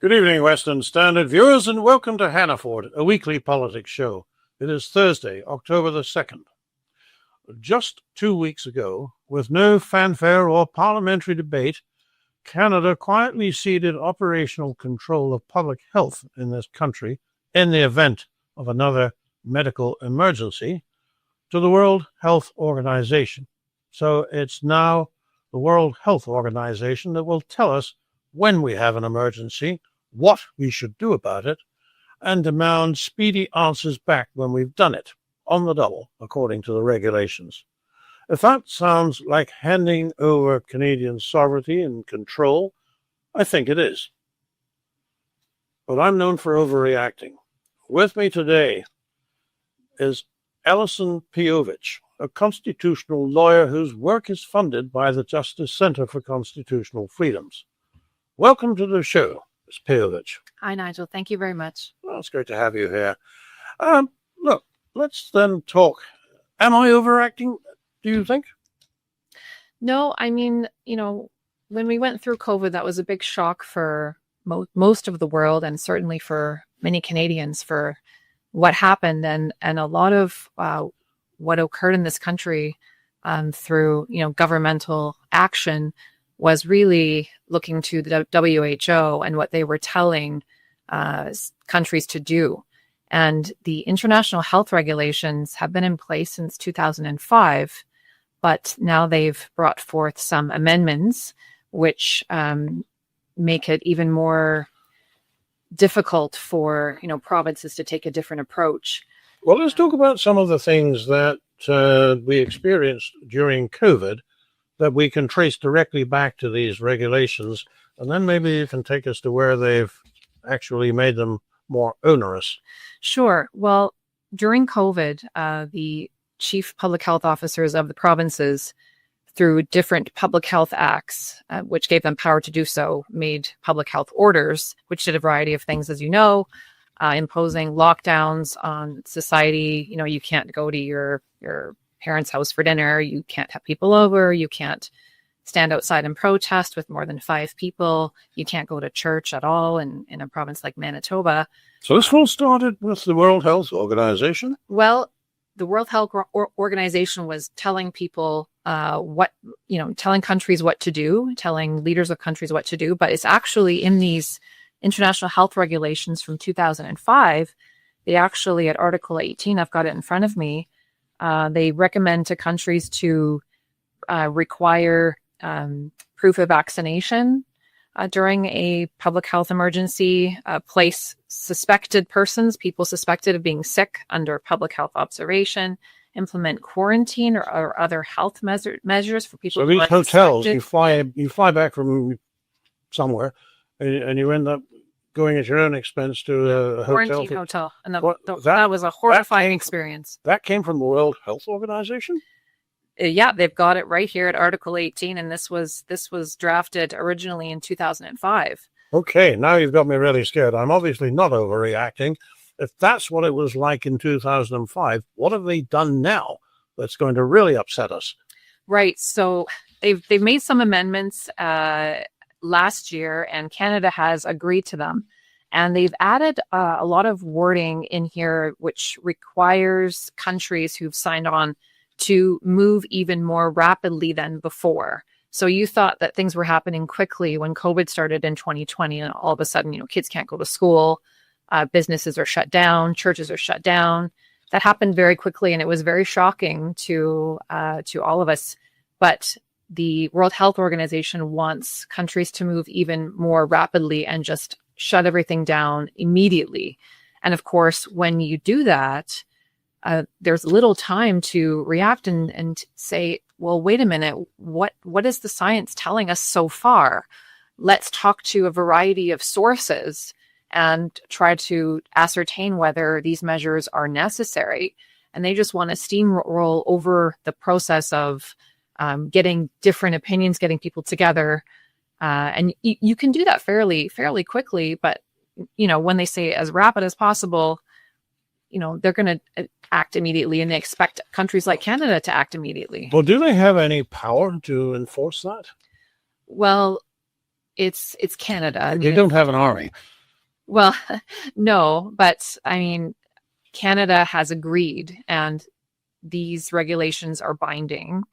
Good evening, Western Standard viewers, and welcome to Hannaford, a weekly politics show. It is Thursday, October the 2nd. Just 2 weeks ago, with no fanfare or parliamentary debate, Canada quietly ceded operational control of public health in this country in the event of another medical emergency to the World Health Organization. So it's now the World Health Organization that will tell us when we have an emergency, what we should do about it, and demand speedy answers back when we've done it, on the double, according to the regulations. If that sounds like handing over Canadian sovereignty and control, I think it is. But I'm known for overreacting. With me today is Allison Pejovic, a constitutional lawyer whose work is funded by the Justice Centre for Constitutional Freedoms. Welcome to the show, Ms. Pejovic. Hi, Nigel. Thank you very much. Well, it's great to have you here. Look, let's then talk. Am I overacting, do you think? No, I mean, when we went through COVID, that was a big shock for most of the world, and certainly for many Canadians, for what happened and a lot of what occurred in this country through governmental action was really looking to the WHO and what they were telling countries to do. And the international health regulations have been in place since 2005, but now they've brought forth some amendments which make it even more difficult for provinces to take a different approach. Well, let's talk about some of the things that we experienced during COVID that we can trace directly back to these regulations, and then maybe you can take us to where they've actually made them more onerous. Sure. Well, during COVID, the chief public health officers of the provinces, through different public health acts, which gave them power to do so, made public health orders, which did a variety of things, as you know, imposing lockdowns on society. You can't go to your parents' house for dinner. You can't have people over. You can't stand outside and protest with more than 5 people. You can't go to church at all in a province like Manitoba. So this all started with the World Health Organization? Well, the World Health Organization was telling people telling countries what to do, telling leaders of countries what to do. But it's actually in these international health regulations from 2005, they actually, at Article 18, I've got it in front of me, they recommend to countries to require proof of vaccination during a public health emergency, place suspected persons, people suspected of being sick, under public health observation, implement quarantine or other health measures for people. So these hotels, you fly back from somewhere, and you end up going at your own expense to a quarantine hotel. And that was a horrifying experience. That came from the World Health Organization? Yeah, they've got it right here at Article 18, and this was drafted originally in 2005. Okay, now you've got me really scared. I'm obviously not overreacting. If that's what it was like in 2005, what have they done now that's going to really upset us? Right. So they've made some amendments last year, and Canada has agreed to them. And they've added a lot of wording in here, which requires countries who've signed on to move even more rapidly than before. So you thought that things were happening quickly when COVID started in 2020, and all of a sudden, kids can't go to school, businesses are shut down, churches are shut down. That happened very quickly, and it was very shocking to all of us. But the World Health Organization wants countries to move even more rapidly and just shut everything down immediately. And of course, when you do that, there's little time to react and say, well, wait a minute, what is the science telling us so far? Let's talk to a variety of sources and try to ascertain whether these measures are necessary. And they just want to steamroll over the process of getting different opinions, getting people together. And you can do that fairly quickly. But, when they say as rapid as possible, they're going to act immediately, and they expect countries like Canada to act immediately. Well, do they have any power to enforce that? Well, it's Canada. I They mean, don't have an army. well, no, but I mean, Canada has agreed, and these regulations are binding.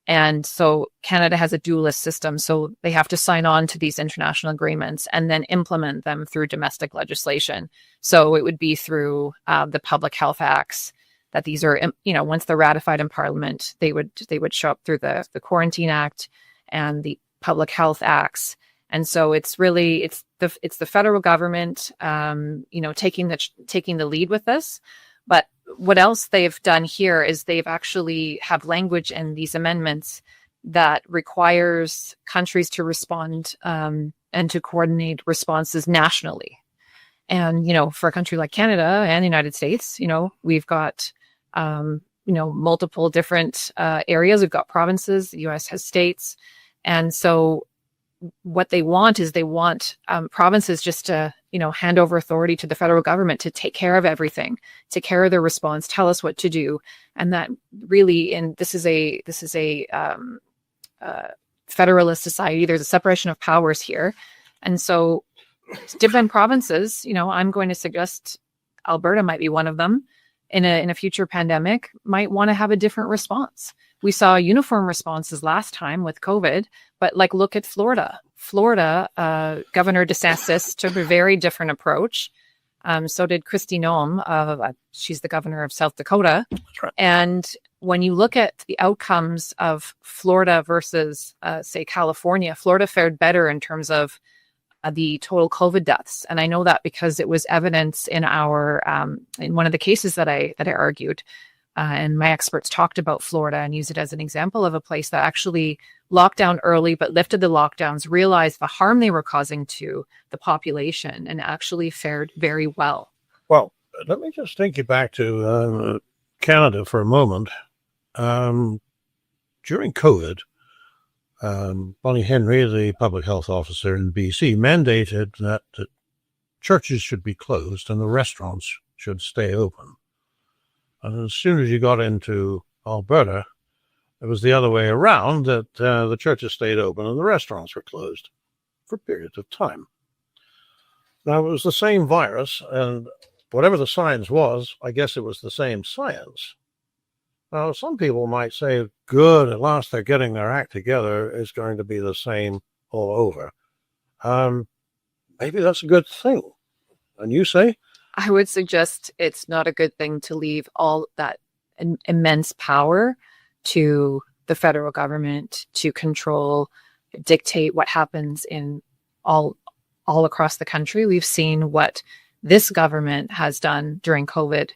And so Canada has a dualist system. So they have to sign on to these international agreements and then implement them through domestic legislation. So it would be through the public health acts that these are, once they're ratified in Parliament, they would show up through the Quarantine Act and the public health acts. And so it's the federal government, taking the lead with this. But what else they've done here is they've actually have language in these amendments that requires countries to respond and to coordinate responses nationally. And, for a country like Canada and the United States, we've got, multiple different areas. We've got provinces, the US has states. And so what they want is provinces just to, hand over authority to the federal government to take care of everything, take care of their response, tell us what to do. And that really, and this is a federalist society. There's a separation of powers here. And so different provinces, I'm going to suggest Alberta might be one of them in a future pandemic, might want to have a different response. We saw uniform responses last time with COVID, but look at Florida. Florida, Governor DeSantis took a very different approach. So did Kristi Noem. She's the governor of South Dakota. That's right. And when you look at the outcomes of Florida versus, say, California, Florida fared better in terms of the total COVID deaths. And I know that because it was evidence in in one of the cases that I argued. And my experts talked about Florida and used it as an example of a place that actually locked down early, but lifted the lockdowns, realized the harm they were causing to the population, and actually fared very well. Well, let me just take you back to Canada for a moment. During COVID, Bonnie Henry, the public health officer in BC, mandated that the churches should be closed and the restaurants should stay open. And as soon as you got into Alberta, it was the other way around, that the churches stayed open and the restaurants were closed for periods of time. Now, it was the same virus, and whatever the science was, I guess it was the same science. Now, some people might say, good, at last they're getting their act together, it's going to be the same all over. Maybe that's a good thing. And you say? I would suggest it's not a good thing to leave all that immense power to the federal government to control, dictate what happens in all across the country. We've seen what this government has done during COVID,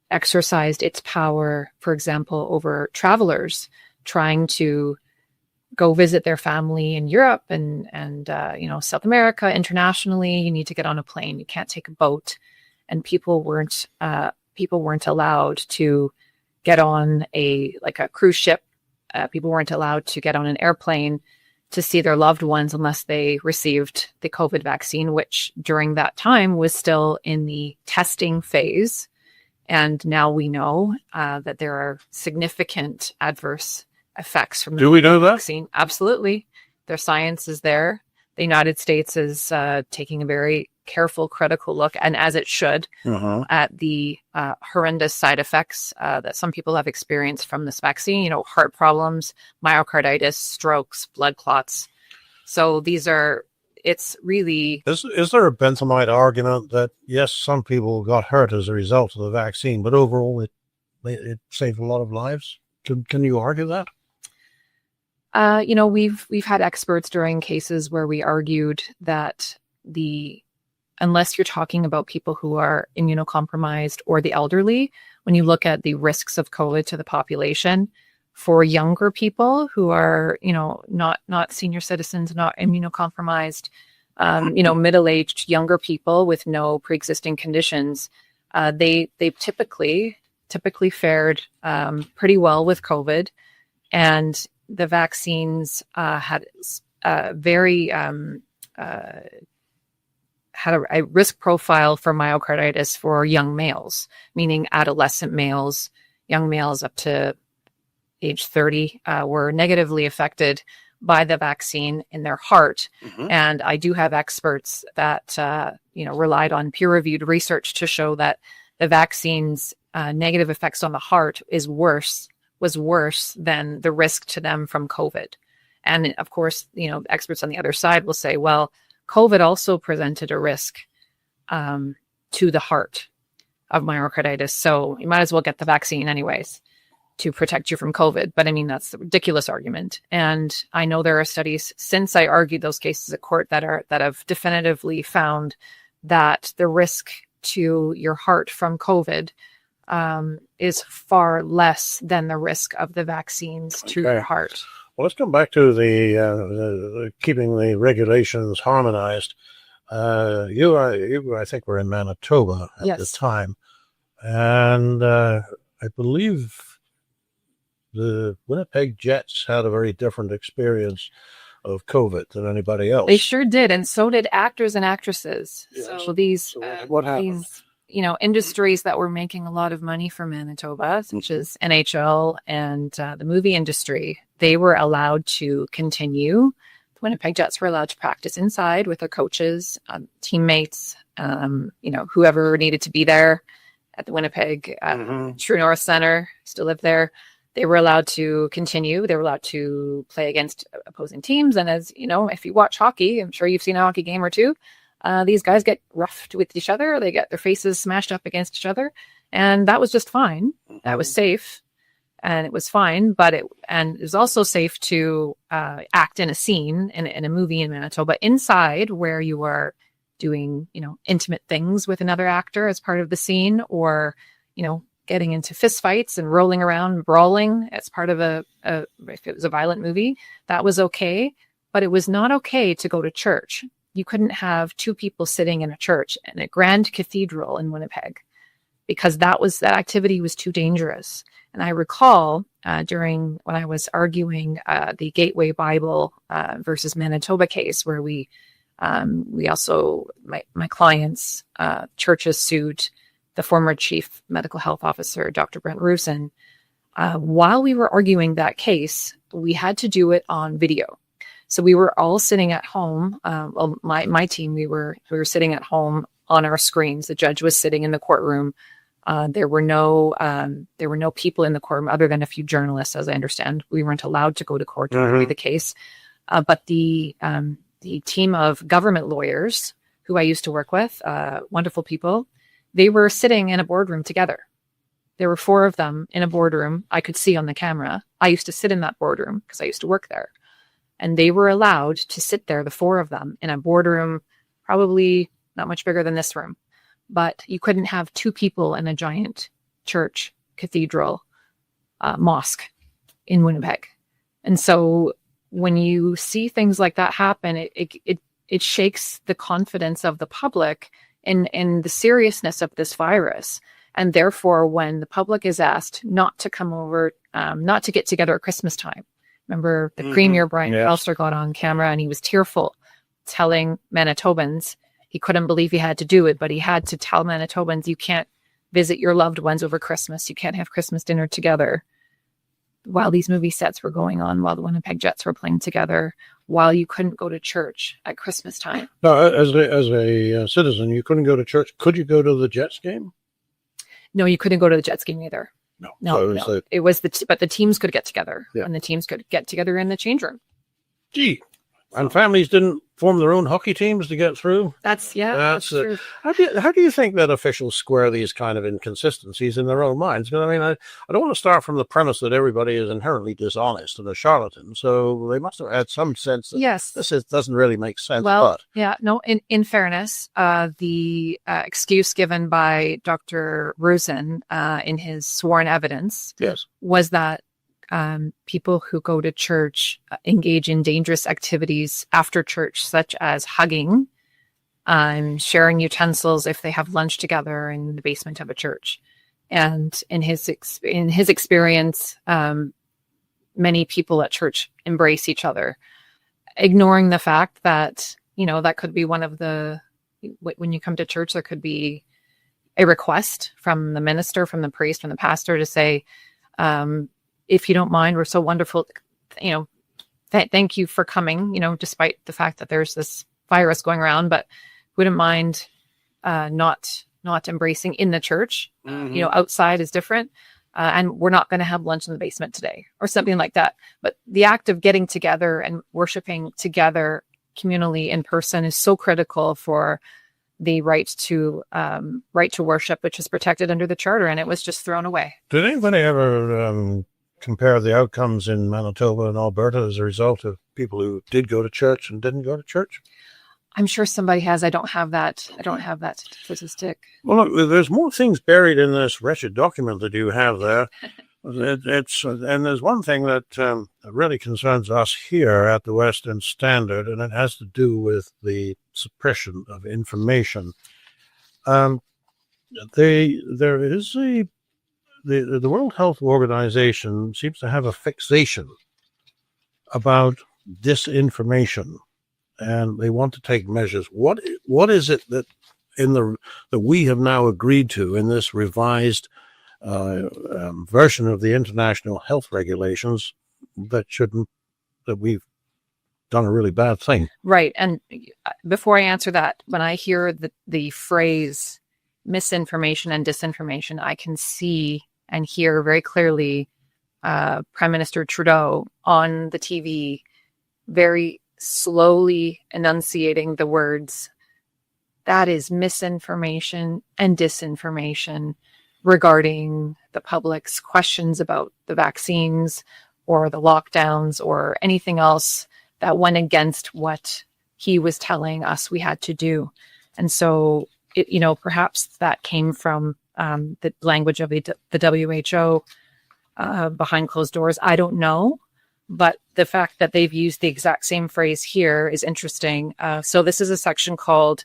exercised its power, for example, over travelers trying to go visit their family in Europe and South America. Internationally, you need to get on a plane. You can't take a boat, and people weren't allowed to get on a cruise ship. People weren't allowed to get on an airplane to see their loved ones unless they received the COVID vaccine, which during that time was still in the testing phase. And now we know that there are significant adverse effects from the Do we know that? vaccine. Absolutely. Their science is there. The United States is taking a very careful, critical look, and as it should, at the horrendous side effects that some people have experienced from this vaccine, heart problems, myocarditis, strokes, blood clots. So it's really... Is there a Benthamite argument that, yes, some people got hurt as a result of the vaccine, but overall it saved a lot of lives? Can you argue that? We've had experts during cases where we argued that unless you're talking about people who are immunocompromised or the elderly, when you look at the risks of COVID to the population, for younger people who are, not senior citizens, not immunocompromised, middle-aged younger people with no pre-existing conditions, they typically fared pretty well with COVID, and the vaccines had a risk profile for myocarditis for young males, meaning adolescent males, young males up to age 30 were negatively affected by the vaccine in their heart. Mhm. And I do have experts that, relied on peer-reviewed research to show that the vaccine's negative effects on the heart was worse than the risk to them from COVID. And of course, experts on the other side will say, well, COVID also presented a risk to the heart of myocarditis. So you might as well get the vaccine anyways to protect you from COVID. But I mean, that's a ridiculous argument. And I know there are studies since I argued those cases at court that have definitively found that the risk to your heart from COVID is far less than the risk of the vaccines to your heart. Well, let's come back to the keeping the regulations harmonized. You, I think, were in Manitoba at the time, and I believe the Winnipeg Jets had a very different experience of COVID than anybody else. They sure did, and so did actors and actresses. Yes. So these, what happened? These, industries that were making a lot of money for Manitoba, such as NHL and the movie industry, they were allowed to continue. The Winnipeg Jets were allowed to practice inside with their coaches, teammates, whoever needed to be there at the Winnipeg True North Center, still live there. They were allowed to continue. They were allowed to play against opposing teams. And as you know, if you watch hockey, I'm sure you've seen a hockey game or two, these guys get roughed with each other. They get their faces smashed up against each other. And that was just fine. That was safe. And it was fine. But it was also safe to act in a scene in a movie in Manitoba inside where you are doing, intimate things with another actor as part of the scene, or, getting into fistfights and rolling around, brawling as part of if it was a violent movie, that was okay. But it was not okay to go to church. You couldn't have two people sitting in a church in a grand cathedral in Winnipeg, because that activity was too dangerous. And I recall during when I was arguing the Gateway Bible versus Manitoba case, where we also, my clients' churches sued the former chief medical health officer, Dr. Brent Rusin. While we were arguing that case, we had to do it on video. So we were all sitting at home. My team, we were sitting at home on our screens. The judge was sitting in the courtroom. There were no people in the courtroom other than a few journalists, as I understand. We weren't allowed to go to court to argue the case. But the team of government lawyers who I used to work with, wonderful people, they were sitting in a boardroom together. There were 4 of them in a boardroom I could see on the camera. I used to sit in that boardroom because I used to work there. And they were allowed to sit there, the 4 of them, in a boardroom, probably not much bigger than this room. But you couldn't have 2 people in a giant church, cathedral, mosque in Winnipeg. And so when you see things like that happen, it shakes the confidence of the public in the seriousness of this virus. And therefore, when the public is asked not to come over, not to get together at Christmas time. Remember the Premier, Brian Felster, got on camera and he was tearful, telling Manitobans he couldn't believe he had to do it, but he had to tell Manitobans, you can't visit your loved ones over Christmas. You can't have Christmas dinner together. While these movie sets were going on, while the Winnipeg Jets were playing together, while you couldn't go to church at Christmas time. No, as a citizen, you couldn't go to church. Could you go to the Jets game? No, you couldn't go to the Jets game either. No. It was but the teams could get together, and the teams could get together in the change room. Gee, and families didn't form their own hockey teams to get through. That's true. How do you think that officials square these kind of inconsistencies in their own minds? Because I mean, I don't want to start from the premise that everybody is inherently dishonest and a charlatan. So they must have had some sense that this doesn't really make sense. Well, in fairness, the excuse given by Dr. Rusin in his sworn evidence was that people who go to church engage in dangerous activities after church, such as hugging, sharing utensils if they have lunch together in the basement of a church. And in his experience, many people at church embrace each other, ignoring the fact that, that could be one of the, when you come to church, there could be a request from the minister, from the priest, from the pastor to say, if you don't mind, we're so wonderful, thank you for coming, despite the fact that there's this virus going around, but wouldn't mind not embracing in the church. Outside is different. And we're not going to have lunch in the basement today or something like that. But the act of getting together and worshiping together communally in person is so critical for the right to worship, which is protected under the charter, and it was just thrown away. Did anybody ever compare the outcomes in Manitoba and Alberta as a result of people who did go to church and didn't go to church? I'm sure somebody has. I don't have that statistic. Well, look, there's more things buried in this wretched document that you have there. And there's one thing that really concerns us here at the Western Standard, and it has to do with the suppression of information. The World Health Organization seems to have a fixation about disinformation, and they want to take measures. What is it that that we have now agreed to in this revised version of the international health regulations that we've done a really bad thing? Right. And before I answer that, when I hear the phrase misinformation and disinformation, I can see and hear very clearly Prime Minister Trudeau on the TV very slowly enunciating the words, that is misinformation and disinformation regarding the public's questions about the vaccines or the lockdowns or anything else that went against what he was telling us we had to do. And so, perhaps that came from the language of the WHO behind closed doors. I don't know. But the fact that they've used the exact same phrase here is interesting. So this is a section called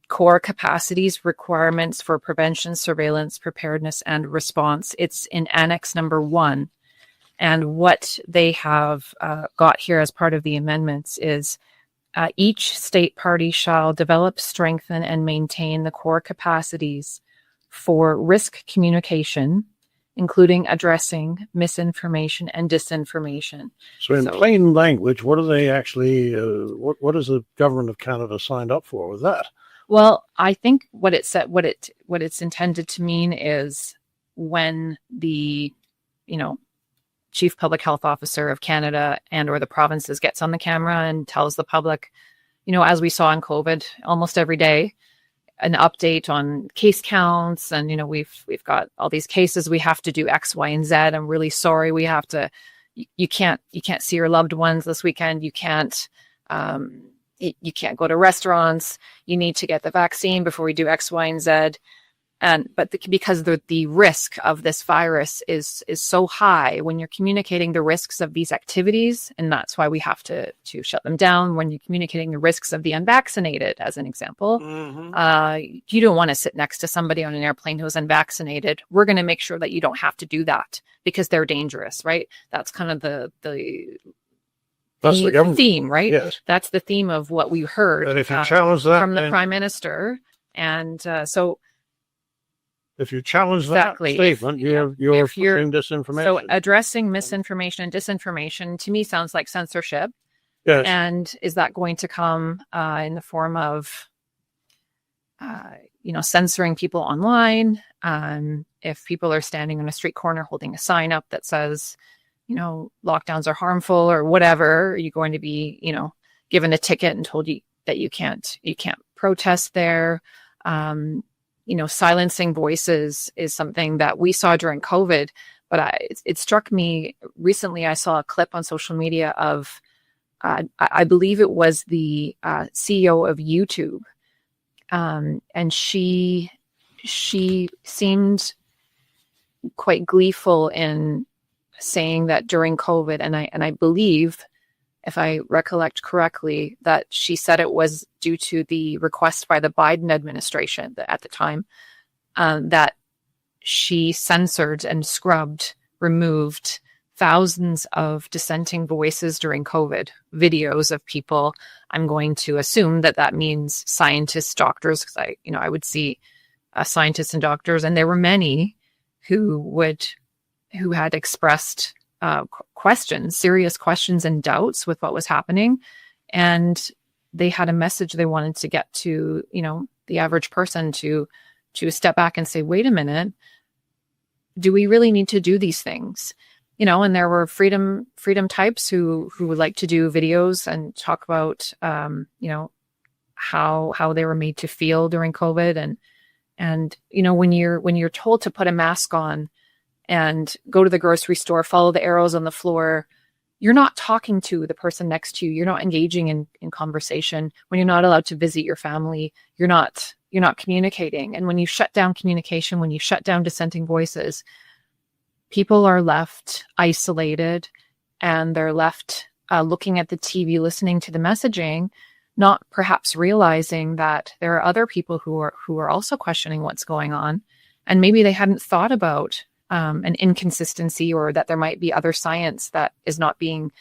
Core Capacities, Requirements for Prevention, Surveillance, Preparedness, and Response. It's in Annex number 1. And what they have got here as part of the amendments is each state party shall develop, strengthen, and maintain the core capacities for risk communication, including addressing misinformation and disinformation. So in plain language, what are they actually, what is the government of Canada signed up for with that? Well, I think what it's intended to mean is when the, Chief Public Health Officer of Canada and or the provinces gets on the camera and tells the public, as we saw in COVID almost every day, an update on case counts, and we've got all these cases, we have to do X, Y, and Z. I'm really sorry. We have to. You can't see your loved ones this weekend. You can't you can't go to restaurants. You need to get the vaccine before we do X, Y, and Z. But because the risk of this virus is so high when you're communicating the risks of these activities, and that's why we have to shut them down. When you're communicating the risks of the unvaccinated, as an example, you don't want to sit next to somebody on an airplane who's unvaccinated. We're going to make sure that you don't have to do that because they're dangerous, right? That's kind of the theme, right? Yes. That's the theme of what we heard if you challenge that, from the Prime Minister. And so if you challenge that statement, you're pushing disinformation. So addressing misinformation and disinformation to me sounds like censorship. Yes. And is that going to come in the form of, censoring people online? If people are standing on a street corner holding a sign up that says, lockdowns are harmful or whatever, are you going to be, given a ticket and told that you can't protest there? Silencing voices is something that we saw during COVID, but it struck me recently. I saw a clip on social media of, I believe it was the CEO of YouTube. And she seemed quite gleeful in saying that during COVID, and I believe, if I recollect correctly, that she said it was due to the request by the Biden administration at the time, that she censored and removed thousands of dissenting voices during COVID, videos of people. I'm going to assume that means scientists, doctors, because I would see scientists and doctors, and there were many who had expressed questions, serious questions and doubts with what was happening. And they had a message they wanted to get to, the average person to step back and say, wait a minute, do we really need to do these things? And there were freedom types who would like to do videos and talk about, how they were made to feel during COVID. And when you're told to put a mask on and go to the grocery store, follow the arrows on the floor, you're not talking to the person next to you. You're not engaging in conversation. When you're not allowed to visit your family, you're not communicating. And when you shut down communication, when you shut down dissenting voices, people are left isolated, and they're left looking at the TV, listening to the messaging, not perhaps realizing that there are other people who are also questioning what's going on. And maybe they hadn't thought about an inconsistency, or that there might be other science that is not being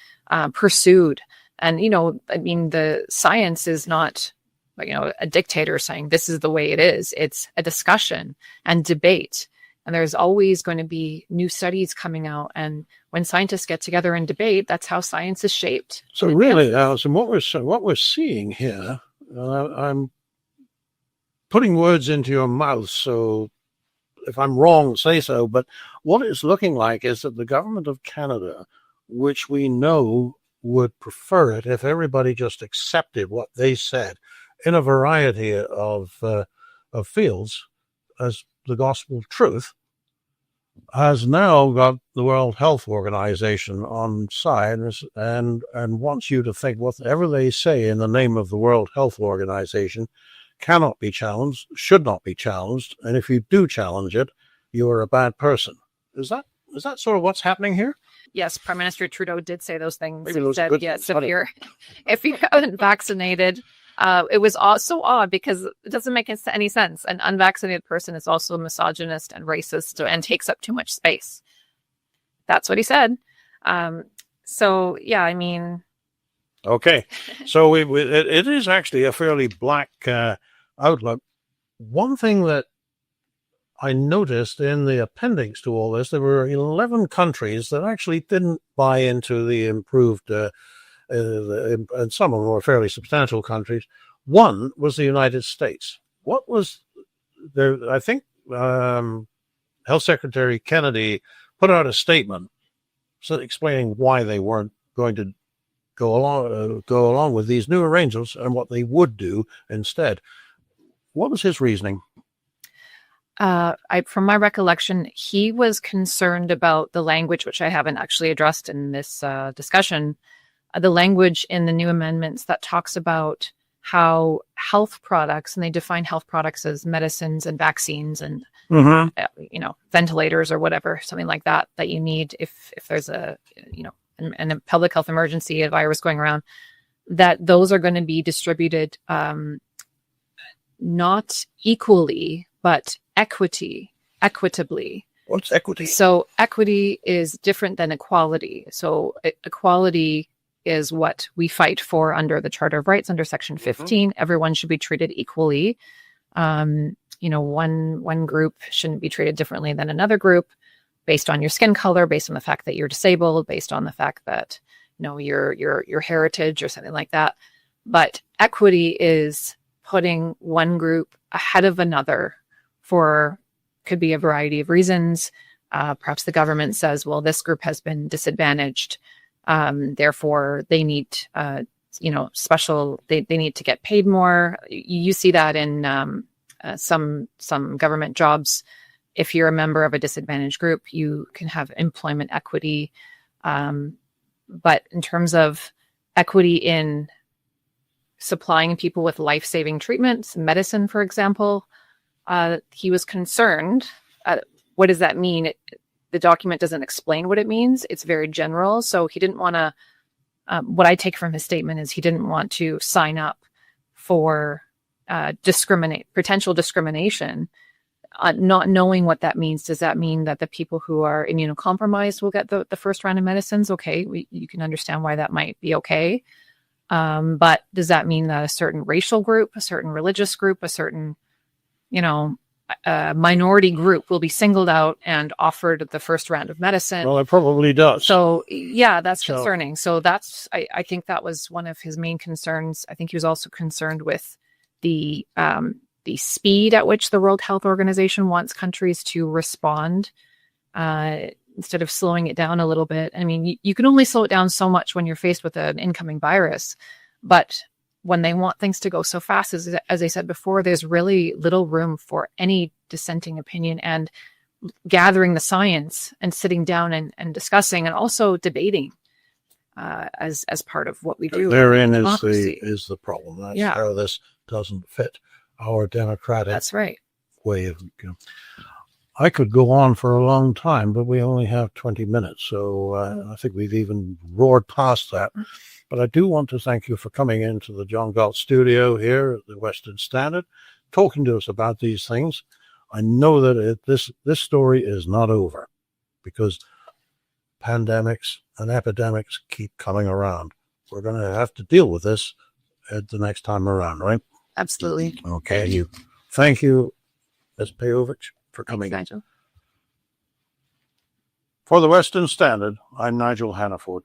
pursued. And, the science is not, a dictator saying this is the way it is. It's a discussion and debate. And there's always going to be new studies coming out. And when scientists get together and debate, that's how science is shaped. So really, Allison, what we're seeing here, I'm putting words into your mouth, so if I'm wrong, say so, but what it's looking like is that the government of Canada, which we know would prefer it if everybody just accepted what they said in a variety of fields as the gospel truth, has now got the World Health Organization on side and wants you to think whatever they say in the name of the World Health Organization cannot be challenged, should not be challenged, and if you do challenge it, you are a bad person. Is that sort of what's happening here? Yes, Prime Minister Trudeau did say those things. Maybe He said, yes, if you haven't vaccinated, it was so odd because it doesn't make any sense. An unvaccinated person is also misogynist and racist and takes up too much space. That's what he said. So, yeah, I mean... Okay, so it is actually a fairly black outlook. One thing that I noticed in the appendix to all this, there were 11 countries that actually didn't buy into the improved, and some of them were fairly substantial countries. One was the United States. What was there? I think Health Secretary Kennedy put out a statement explaining why they weren't going to go along with these new arrangements and what they would do instead. What was his reasoning? From my recollection, he was concerned about the language, which I haven't actually addressed in this discussion, the language in the new amendments that talks about how health products, and they define health products as medicines and vaccines and, ventilators or whatever, something like that you need if there's a public health emergency, a virus going around, that those are going to be distributed not equally, but equitably. What's equity? So equity is different than equality. So equality is what we fight for under the Charter of Rights, under Section 15. Everyone should be treated equally. One group shouldn't be treated differently than another group based on your skin color, based on the fact that you're disabled, based on the fact that your heritage or something like that. But equity is putting one group ahead of another could be a variety of reasons. Perhaps the government says, well, this group has been disadvantaged. Therefore they need, special, they need to get paid more. You see that in some government jobs. If you're a member of a disadvantaged group, you can have employment equity. But in terms of equity in supplying people with life-saving treatments, medicine, for example, he was concerned. What does that mean? The document doesn't explain what it means. It's very general. So he didn't want to, what I take from his statement is he didn't want to sign up for potential discrimination, not knowing what that means. Does that mean that the people who are immunocompromised will get the first round of medicines? Okay, you can understand why that might be okay. But does that mean that a certain racial group, a certain religious group, a certain, minority group will be singled out and offered the first round of medicine. Well, it probably does. So yeah, that's So- concerning. So that's, I think that was one of his main concerns. I think he was also concerned with the speed at which the World Health Organization wants countries to respond, instead of slowing it down a little bit. I mean, you can only slow it down so much when you're faced with an incoming virus, but when they want things to go so fast, as I said before, there's really little room for any dissenting opinion, and gathering the science and sitting down and discussing and also debating as part of what we do. Therein is democracy. the problem. That's Yeah. how this doesn't fit our democratic That's right. way of. I could go on for a long time, but we only have 20 minutes, so I think we've even roared past that. But I do want to thank you for coming into the John Galt studio here at the Western Standard, talking to us about these things. I know that this story is not over, because pandemics and epidemics keep coming around. We're going to have to deal with this at the next time around, right? Absolutely. Okay. Thank you, Ms. Pejovic, for coming. Thanks, Nigel. For the Western Standard, I'm Nigel Hannaford.